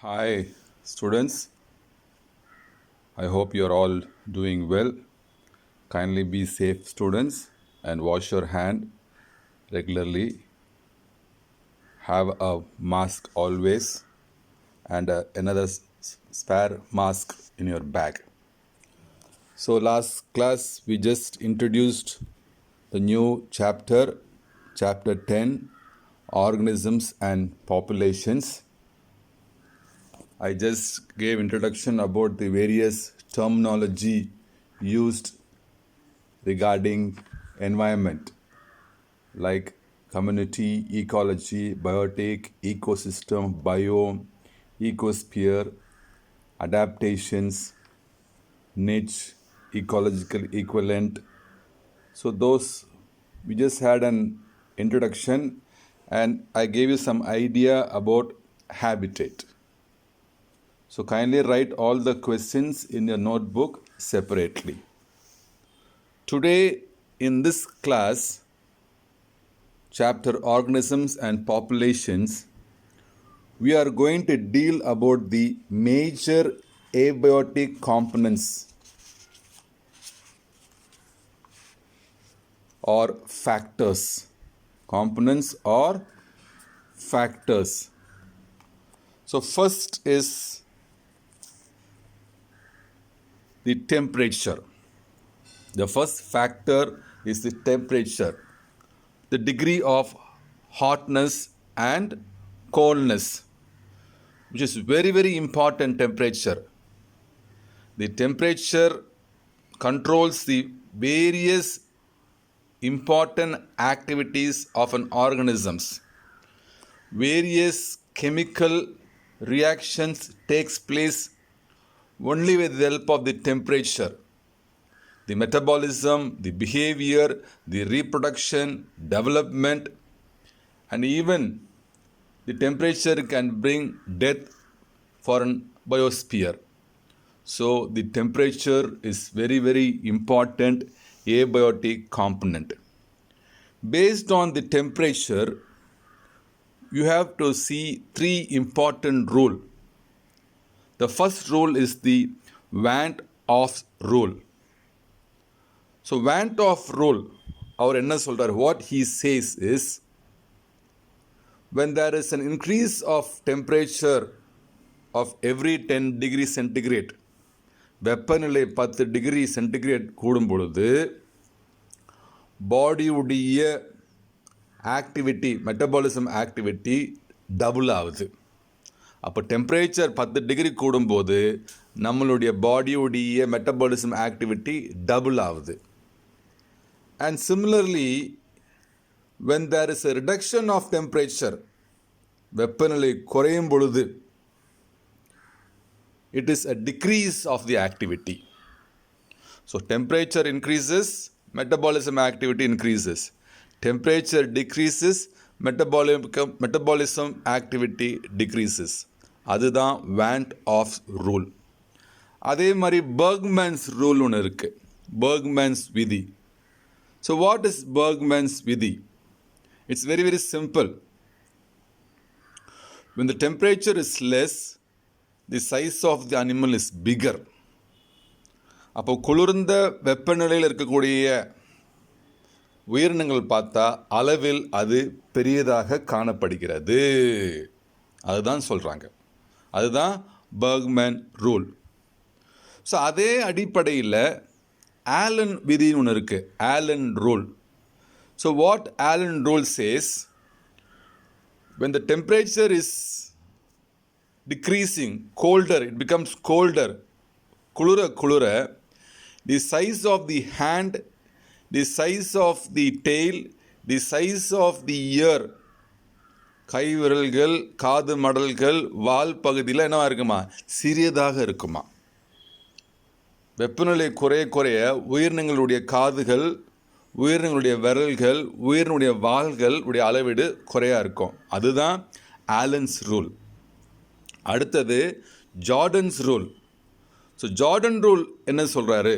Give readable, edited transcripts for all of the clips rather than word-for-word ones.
Hi, students. I hope you're all doing well. Kindly be safe, students, and wash your hand regularly. Have a mask always and another spare mask in your bag. So, last class we just introduced the new chapter 10, organisms and populations. I just gave introduction about the various terminology used regarding environment like community, ecology, biotic, ecosystem, biome, ecosphere, adaptations, niche, ecological equivalent. So those we just had an introduction and I gave you some idea about habitat. So kindly write all the questions in your notebook separately. Today in this class, chapter organisms and populations, we are going to deal about the major abiotic components or factors. Components or factors. So first is the temperature. The first factor is the temperature, the degree of hotness and coldness, which is very important temperature. The temperature controls the various important activities of an organisms. Various chemical reactions takes place only with the help of the temperature. The metabolism, the behavior, the reproduction, development, and even the temperature can bring death for an biosphere. So the temperature is very important abiotic component. Based on the temperature, you have to see three important rules. The first rule is the Van 't Hoff rule. So Van 't Hoff rule, our என்ன சொல்றார், what he says is, when there is an increase of temperature of every 10 degree centigrade, வெப்பநிலை 10 degree centigrade கூடும் பொழுது பாடியுடைய activity, metabolism activity double ஆகுது. அப்போ temperature 10 degree கூடும்போது நம்மளுடைய பாடியுடைய metabolism activity double ஆகுது. And similarly when there is a reduction of temperature, வெப்பநிலை குறையும் பொழுது it is a decrease of the activity. So temperature increases, metabolism activity increases. Temperature decreases, metabolism activity decreases. அதுதான் Van 't Hoff rule. அதே மாதிரி Bergmann's rule ஒன்று இருக்கு, Bergmann's விதி. So what is Bergmann's விதி? It's very simple. When the temperature is less, the size of the animal is bigger. அப்போ குளிர்ந்த வெப்பநிலையில் இருக்கக்கூடிய உயிரினங்கள் பார்த்தா அளவில் அது பெரியதாக காணப்படுகிறது. அதுதான் சொல்கிறாங்க. அதுதான் பர்க்மேன் ரூல். ஸோ அதே அடிப்படையில் ஆலன் விதின்னு ஒன்று இருக்குது, Allen rule. So what Allen rule says, when the temperature is decreasing, colder, it becomes colder, குளிர the size of the hand, the size of the tail, the size of the ear, கை விரல்கள், காது மடல்கள், வால் பகுதியில் என்னவா இருக்குமா, சிறியதாக இருக்குமா. வெப்பநிலை குறைய உயிரினங்களுடைய காதுகள், உயிரினங்களுடைய விரல்கள், உயிரினுடைய வால்கள் உடைய அளவீடு குறையாக இருக்கும். அதுதான் ஆலன்ஸ் ரூல். அடுத்தது ஜார்டன்ஸ் ரூல். ஸோ ஜார்டன் ரூல் என்ன சொல்கிறாரு,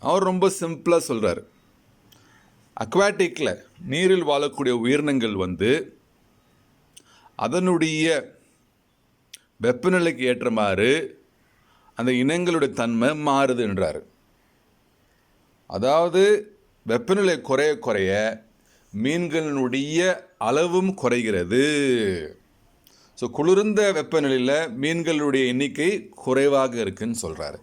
அவர் ரொம்ப சிம்பிளாக சொல்கிறார். அக்வாட்டிக்கில் நீரில் வாழக்கூடிய உயிரினங்கள் அதனுடைய வெப்பநிலைக்கு ஏற்றமாறு அந்த இனங்களுடைய தன்மை மாறுதுன்றார். அதாவது வெப்பநிலை குறைய குறைய மீன்களினுடைய அளவும் குறைகிறது. ஸோ குளிர்ந்த வெப்பநிலையில் மீன்களுடைய எண்ணிக்கை குறைவாக இருக்குன்னு சொல்கிறாரு.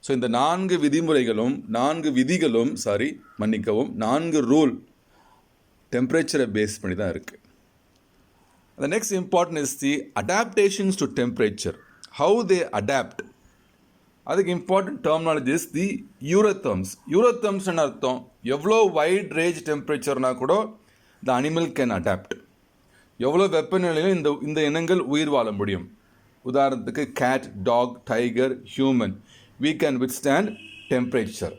ஸோ இந்த 4 விதிகளும் 4 ரூல் டெம்பரேச்சரை பேஸ் பண்ணி தான் இருக்குது. The next important is the adaptations to temperature. How they adapt. அதுக்கு இம்பார்ட்டன்ட் டெர்மினாலஜி இஸ் தி யூரோதெர்ம்ஸ். யூரோதெர்ம்ஸ்னு அர்த்தம் எவ்வளோ வைட் ரேஞ்ச் டெம்பரேச்சர்னா கூட த அனிமல் கேன் அடாப்ட். எவ்வளோ வெப்பநிலையிலும் இந்த இனங்கள் உயிர் வாழ முடியும். உதாரணத்துக்கு cat, dog, tiger, human, we can withstand temperature.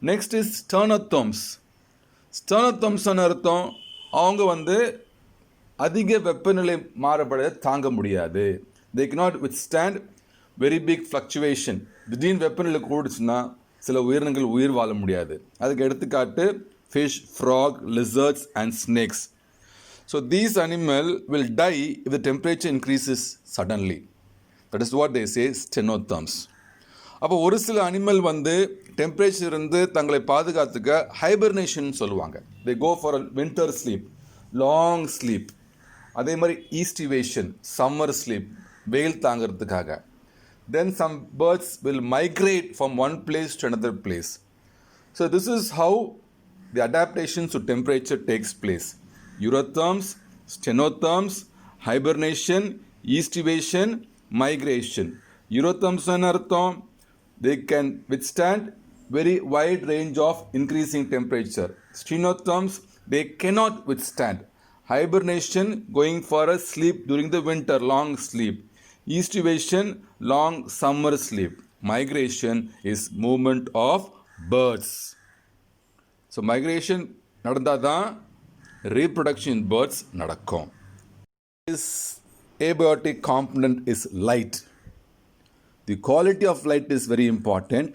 Next is sternothems. ஸ்டெர்னோதெர்ம்ஸ்னு அர்த்தம் அவங்க அதிக வெப்பநிலை மாறுபட தாங்க முடியாது. they cannot withstand very big fluctuation. திடீர்னு வெப்பநிலை கூடுச்சுன்னா சில உயிரினங்கள் உயிர் வாழ முடியாது. அதுக்கு எடுத்துக்காட்டு fish, frog, lizards and snakes. So these animals will die if the temperature increases suddenly. That is what they say, sternothems. அப்போ ஒரு சில அனிமல் டெம்பரேச்சர் இருந்து தங்களை பாதுகாத்துக்க ஹைபர்னேஷன் சொல்லுவாங்க. they go for a winter sleep, long sleep. அதே மாதிரி aestivation, summer sleep, வெயில் தாங்கிறதுக்காக. then some birds will migrate from one place to another place. So this is how the adaptation to temperature takes place. Eurotherms, stenotherms, hibernation, estivation, migration. Eurotherms ன்னு அர்த்தம் they can withstand very wide range of increasing temperature. Stenotherms, they cannot withstand. Hibernation, going for a sleep during the winter, long sleep. Estivation, long summer sleep. Migration is movement of birds. So migration நடந்தாதான் reproduction in birds நடக்கும். This abiotic component is light. The quality of light is very important.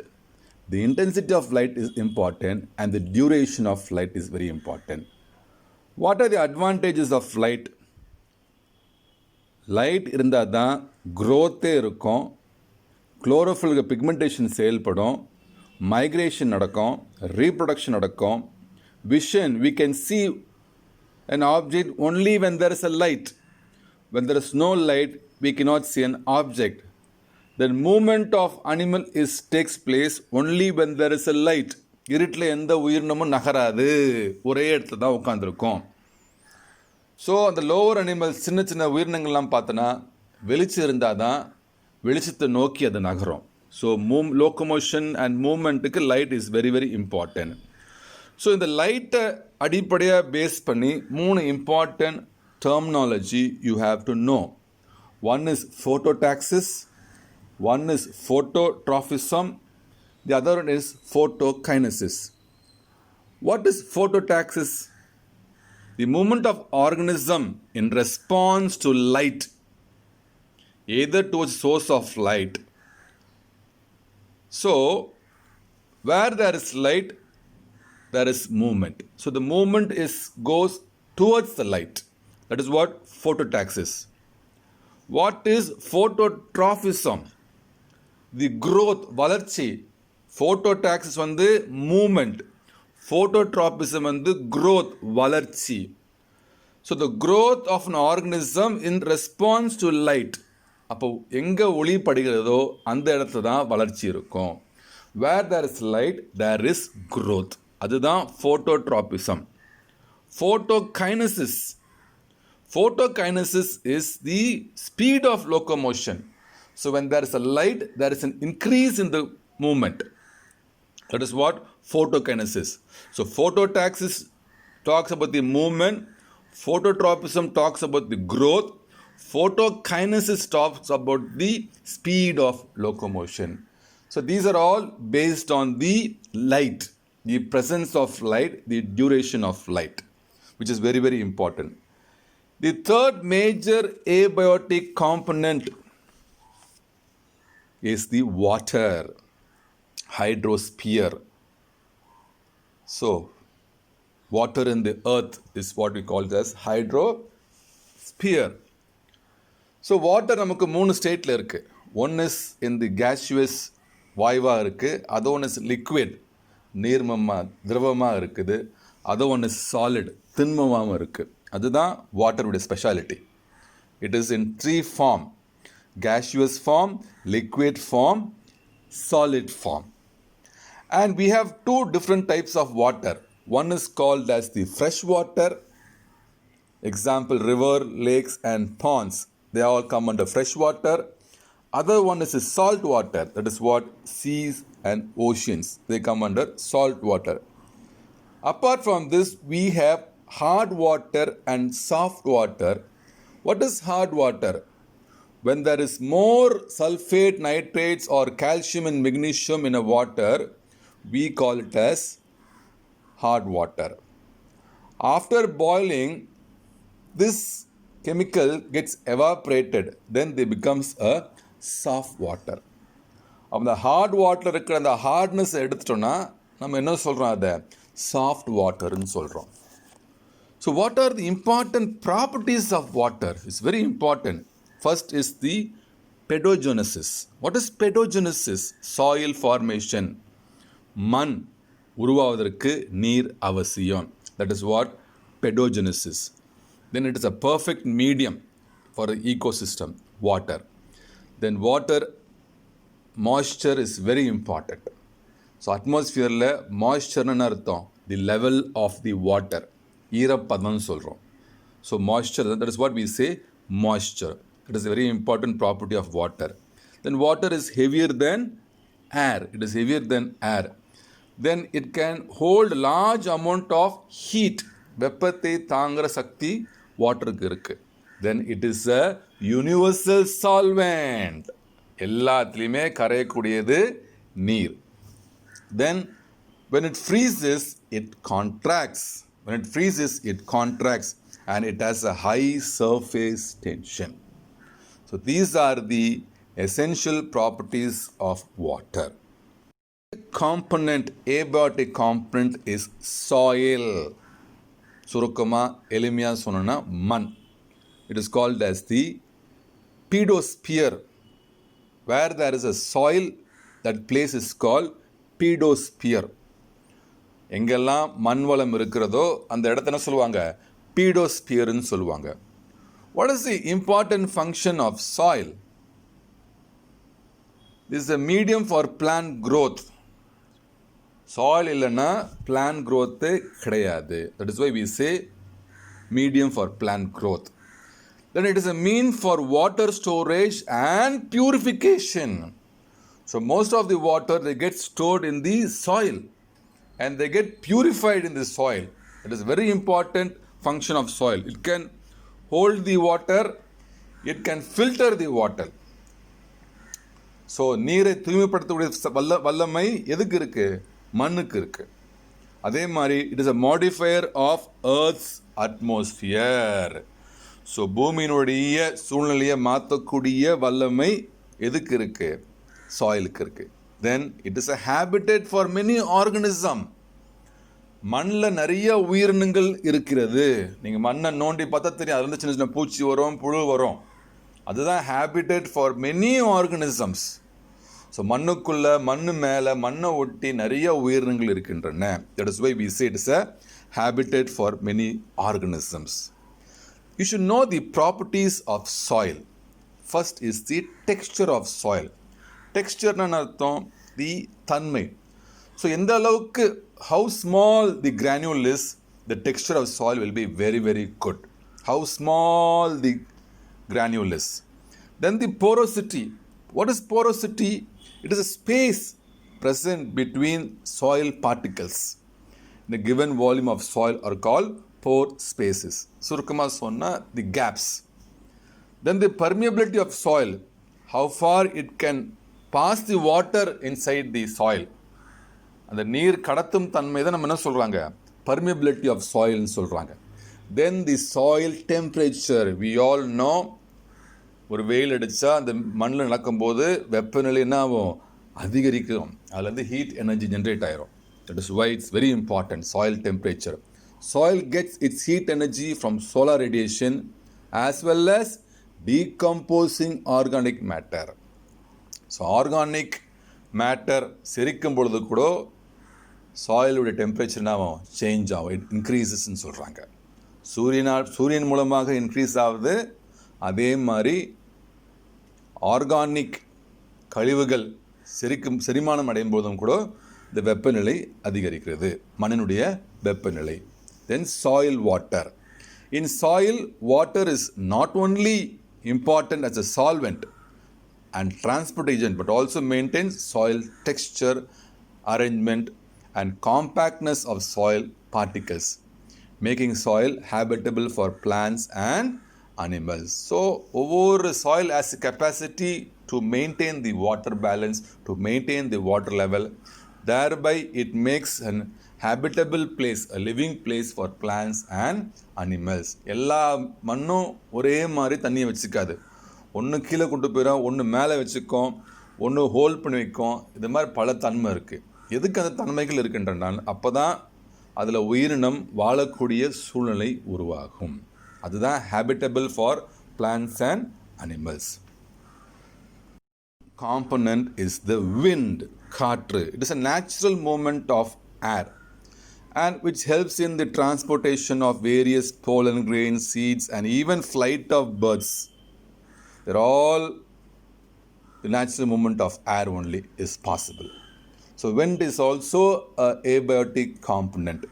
The intensity of light is important, and the duration of light is very important. What are the advantages of light? Light இருந்தால் தான் க்ரோத்தே இருக்கும், chlorophyll pigmentation செயல்படும், migration நடக்கும், reproduction நடக்கும். Vision, we can see an object only when there is a light. When there is no light, we cannot see an object. The movement of animal takes place only when there is a light. இருட்டில் எந்த உயிரினமும் நகராது, ஒரே இடத்துல தான் உட்காந்துருக்கும். So அந்த lower animals, சின்ன சின்ன உயிரினங்கள்லாம் பார்த்தோன்னா வெளிச்சம் இருந்தால் தான் வெளிச்சத்தை நோக்கி அது நகரும். ஸோ லோக்கமோஷன் அண்ட் மூமெண்ட்டுக்கு light is very very important. So இந்த லைட்டை அடிப்படையாக பேஸ் பண்ணி 3 important terminology you have to know. One is phototaxis, one is phototrophism, the other one is photokinesis. What is phototaxis? The movement of organism in response to light, either towards source of light. So where there is light, there is movement. So the movement goes towards the light. That is what phototaxis. What is phototrophism? The growth, வளர்ச்சி. Phototaxis movement, phototrophism growth, வளர்ச்சி. So the growth of an organism in response to light. அப்போ எங்கே ஒளி படுகிறதோ அந்த இடத்துல தான் வளர்ச்சி இருக்கும். Where there is light, there is growth. அதுதான் phototrophism. Photokinesis. Photokinesis is the speed of locomotion. So when there is a light, there is an increase in the movement. That is what photokinesis. So phototaxis talks about the movement, phototropism talks about the growth, photokinesis talks about the speed of locomotion. So these are all based on the light, the presence of light, the duration of light, which is very very important. The third major abiotic component is the water, hydrosphere. So water in the earth is what we call as hydrosphere. So water நமக்கு 3 ஸ்டேட்டில் இருக்குது. One is in தி கேஷுவஸ் வாயுவாக இருக்குது, அது one is liquid நீர்மமாக திரவமாக இருக்குது, அது one is solid திண்மமாகவும் இருக்குது. அதுதான் வாட்டருடைய speciality. It is in 3 form: gaseous form, liquid form, solid form. And we have 2 different types of water. One is called as the fresh water. Example, river, lakes and ponds, they all come under fresh water. Other one is salt water, that is what seas and oceans, they come under salt water. Apart from this, we have hard water and soft water. What is hard water? When there is more sulfate, nitrates or calcium and magnesium in a water, we call it as hard water. After boiling, this chemical gets evaporated, then they becomes a soft water. அந்த heart water இருக்கிற அந்த hardness எடுத்துட்டோன்னா நம்ம என்ன சொல்கிறோம், அதை soft வாட்டர்னு சொல்கிறோம். So what are the important properties of water? It's very important. First is the pedogenesis. What is pedogenesis? Soil formation. மண் உருவாவதற்கு நீர் அவசியம். That is what pedogenesis. Then it is a perfect medium for the ecosystem, water. Then water moisture is very important. So atmosphere moisture அர்த்தம் the level of the water, ஈரப்பதம் சொல்கிறோம். So moisture, that is what we say moisture. It is a very important property of water. Then water is heavier than air. It is heavier than air. Then it can hold large amount of heat. வெப்பத்தை தாங்குற சக்தி வாட்டருக்கு இருக்கு. Then it is a universal solvent. எல்லாத்துலேயுமே கரையக்கூடியது நீர். Then when it freezes, it contracts. When it freezes, it contracts and it has a high surface tension. So these are the essential properties of water. Component, abiotic component is soil. சுருக்கமா எளிமையா சொன்னா மண். It is called as the pedosphere. Where there is a soil, that place is called pedosphere. எங்கெல்லாம் மண் வளம் இருக்கிறதோ அந்த இடத்த என்ன சொல்லுவாங்க, பீடோஸ்பியர்னு சொல்லுவாங்க. What is the important function of soil? This is a medium for plant growth. Soil இல்லைன்னா plant growth கிடையாது. That is why we say medium for plant growth. Then it is a mean for water storage and purification. So most of the water they get stored in the soil and they get purified in the soil. It is a very important function of soil. It can hold the water, it can filter the water. So நீரை தூய்மைப்படுத்தக்கூடிய வல்லமை எதுக்கு இருக்கு, மண்ணுக்கு இருக்கு. அதே மாதிரி it is a modifier of earth's atmosphere. So பூமியினுடைய சூழ்நிலையை மாற்றக்கூடிய வல்லமை எதுக்கு இருக்கு, சாயிலுக்கு இருக்கு. Then it is a habitat for many organism. மண்ணில் நிறைய உயிரினங்கள் இருக்கிறது. நீங்கள் மண்ணை நோண்டி பார்த்தா தெரியும், அதுல இருந்து சின்ன சின்ன பூச்சி வரும், புழு வரும். அதுதான் habitat for many organisms. So மண்ணுக்குள்ள, மண்ணு மேலே, மண்ணை ஒட்டி நிறைய உயிரினங்கள் இருக்கின்றன. That is why we say it is a habitat for many organisms. You should know the properties of soil. First is the texture of soil. டெக்ஸ்சர்னு அர்த்தம் தி தன்மை. ஸோ எந்த அளவுக்கு, how small the granule is, the texture of soil will be very, very good. How small the granule is. Then the porosity. What is porosity? It is a space present between soil particles. The given volume of soil are called pore spaces. சுருக்கமா சொன்னா the gaps. Then the permeability of soil. How far it can pass the water inside the soil. அந்த நீர் கடத்தும் தன்மை தான் நம்ம என்ன சொல்கிறாங்க, பர்மியபிலிட்டி ஆஃப் சாயில்னு சொல்கிறாங்க. Then the soil temperature. We all know, ஒரு வெயில் அடித்தா அந்த மண்ணில் நடக்கும்போது வெப்பநிலை என்ன ஆகும், அதிகரிக்கும். அதுலேருந்து ஹீட் எனர்ஜி ஜென்ரேட் ஆயிரும். That is why it's very important, soil temperature. Soil gets its heat energy from solar radiation as well as decomposing organic matter. So organic matter செரிக்கும் பொழுது கூட சாயிலுடைய டெம்பரேச்சர் என்ன ஆகும், சேஞ்ச் ஆகும், இட் இன்க்ரீசஸ்ன்னு சொல்கிறாங்க. சூரியன் மூலமாக இன்க்ரீஸ் ஆகுது. அதே மாதிரி ஆர்கானிக் கழிவுகள் செரிமானம் அடையும் போதும் கூட இந்த வெப்பநிலை அதிகரிக்கிறது, மண்ணினுடைய வெப்பநிலை. Then soil water. In soil, water is not only important as a solvent and transport agent, but also maintains soil texture, arrangement and compactness of soil particles, making soil habitable for plants and animals. So over soil has a capacity to maintain the water balance, to maintain the water level. Thereby it makes an habitable place, a living place for plants and animals. எல்லா மண்ணும் ஒரே மாதிரி தண்ணியை வச்சுக்காது. ஒன்று கீழே கொண்டு போயிடும், ஒன்று மேலே வச்சுக்கும், ஒன்று ஹோல்ட் பண்ணி வைக்கும். இது மாதிரி பல தன்மை இருக்குது. எதுக்கு அந்த தன்மைகள் இருக்கின்றனால் அப்போ தான் அதில் உயிரினம் வாழக்கூடிய சூழ்நிலை உருவாகும். அதுதான் habitable for plants and animals. Component is the wind, காற்று. It is a natural movement of air and which helps in the transportation of various pollen grains, seeds and even flight of birds. They're all the natural movement of air only is possible. So wind is also a abiotic component.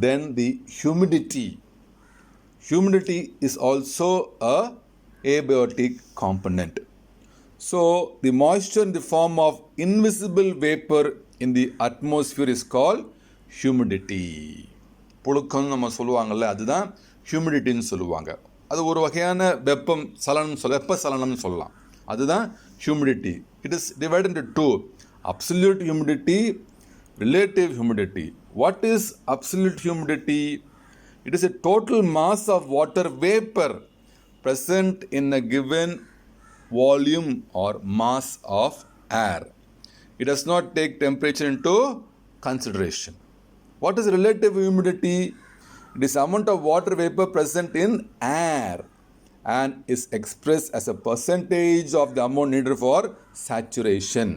Then the humidity. Humidity is also a abiotic component. So the moisture in the form of invisible vapor in the atmosphere is called humidity. புழுக்கம் நம்ம சொல்லுவாங்கள்ல, அதுதான் ஹியூமிடிட்டின்னு சொல்லுவாங்க. அது ஒரு வகையான வெப்ப சலனம்னு சொல்லலாம். அதுதான் humidity. It is divided into two: absolute humidity, relative humidity. What is absolute humidity? It is a total mass of water vapor present in a given volume or mass of air. It does not take temperature into consideration. What is relative humidity? It is amount of water vapor present in air and is expressed as a percentage of the amount needed for saturation.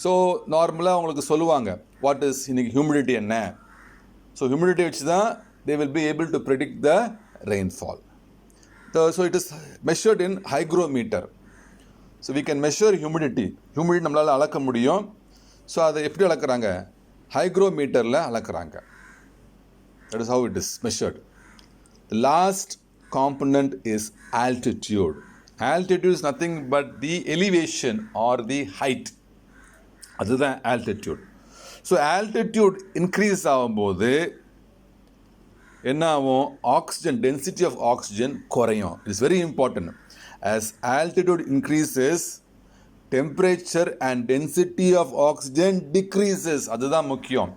So நார்மலாக அவங்களுக்கு சொல்லுவாங்க what is இன்னைக்கு humidity என்ன. So humidity வச்சு தான் they will be able to predict the rainfall. So it is measured in hygrometer. So we can measure humidity. Humidity நம்மளால் அளக்க முடியும். ஸோ அதை எப்படி அளக்குறாங்க? ஹைக்ரோமீட்டரில் அளக்குறாங்க. That is how it is measured. The last component is altitude. Altitude is nothing but the elevation or the height. அதுதான் altitude. So altitude increase ஆகும்போது என்ன ஆகும்? Oxygen density of oxygen குறையும். It's very important. as altitude increases, temperature and density of oxygen decreases. அதுதான் முக்கியம்.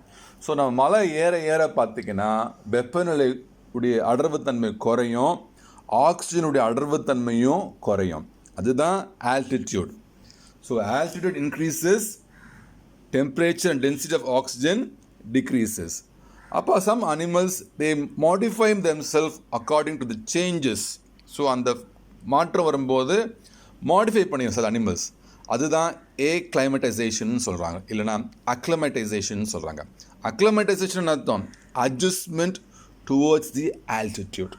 So நம்ம மலை ஏற ஏற பார்த்திங்கன்னா வெப்பநிலை உடைய அடர்வுத்தன்மை குறையும், ஆக்சிஜனுடைய அடர்வுத்தன்மையும் குறையும். அதுதான் altitude. So altitude increases, temperature and density of oxygen decreases. அப்போ some animals they modify themselves according to the changes. So அந்த மாற்றம் வரும்போது மாடிஃபை பண்ணியும் சில அனிமல்ஸ். அதுதான் acclimatization சொல்கிறாங்க, இல்லைனா acclimatization சொல்கிறாங்க. acclimatization அர்த்தம் adjustment towards the altitude.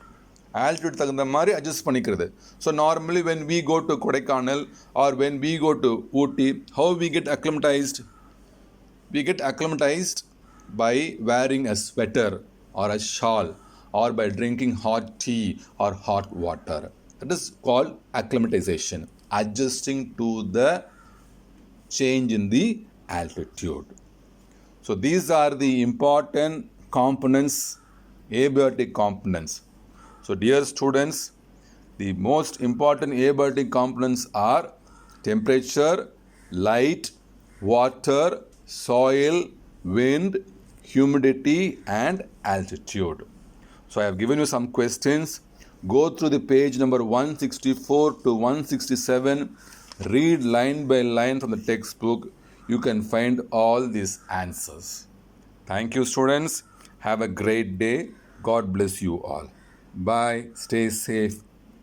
altitude தகுந்த மாதிரி adjust பண்ணிக்கிறது. So normally when we go to Kodaikanal or when we go to Ooty, how we get acclimatized? We get acclimatized by wearing a sweater or a shawl or by drinking hot tea or hot water. That is called acclimatization, adjusting to the change in the altitude. So these are the important components, abiotic components. So dear students, the most important abiotic components are temperature, light, water, soil, wind, humidity and altitude. So I have given you some questions. Go through the page number 164 to 167. Read line by line from the textbook. You can find all these answers. Thank you, students. Have a great day. God bless you all. Bye. Stay safe.